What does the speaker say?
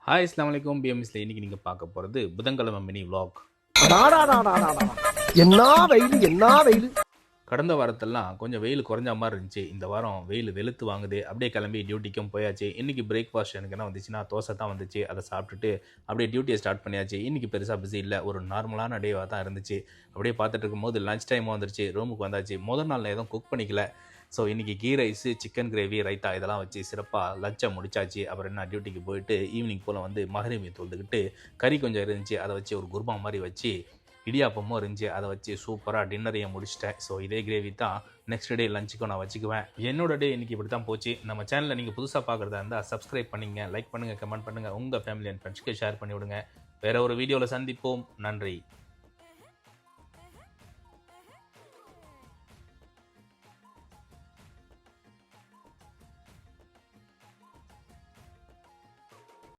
Hi அஸ்ஸலாமு அலைக்கும் பிஎம்எஸ்ல இன்னைக்கு நீங்கள் பார்க்க போகிறது புதன்கிழமை மினி vlog. என்ன வெயில் என்ன வெயில். கடந்த வாரத்தெல்லாம் கொஞ்சம் வெயில் குறைஞ்ச மாதிரி இருந்துச்சு. இந்த வாரம் வெயில் வெளுத்து வாங்குது. அப்படியே கிளம்பி டியூட்டிக்கும் போயாச்சு. இன்றைக்கி பிரேக்ஃபாஸ்ட் எனக்கு என்ன வந்துச்சுன்னா தோசை தான் வந்துச்சு. அதை சாப்பிட்டுட்டு அப்படியே டியூட்டியை ஸ்டார்ட் பண்ணியாச்சு. இன்றைக்கி பெருசாக பிஸி இல்லை, ஒரு நார்மலான டேவாக தான் இருந்துச்சு. அப்படியே பார்த்துட்டு இருக்கும்போது லஞ்ச் டைமும் வந்துருச்சு. ரூமுக்கு வந்தாச்சு. முதல் நாள் நான் எதுவும் குக் பண்ணிக்கல. ஸோ இன்றைக்கி ghee rice, chicken gravy, raita இதெல்லாம் வச்சு சிறப்பாக லஞ்சை முடிச்சாச்சு. அப்புறம் என்ன டியூட்டிக்கு போயிட்டு ஈவினிங் போல் வந்து மகரிமி தொழுதுக்கிட்டு கறி கொஞ்சம் இருந்துச்சு, அதை வச்சு ஒரு குருமா மாதிரி வச்சு இடியாப்பமும் இருந்துச்சு, அதை வச்சு சூப்பராக டின்னரையும் முடிச்சிட்டேன். ஸோ இதே கிரேவி தான் நெக்ஸ்ட் டே லஞ்சுக்கும் நான் வச்சுக்குவேன். என்னோட டே இன்றைக்கி இப்படி தான் போச்சு. நம்ம சேனலில் நீங்கள் புதுசாக பார்க்குறதா இருந்தால் சப்ஸ்கிரைப் பண்ணிங்க, லைக் பண்ணுங்கள், கமெண்ட் பண்ணுங்கள், உங்கள் ஃபேமிலி அண்ட் ஃப்ரெண்ட்ஸ்க்கு ஷேர் பண்ணிவிடுங்க. வேறு ஒரு வீடியோவில் சந்திப்போம். நன்றி.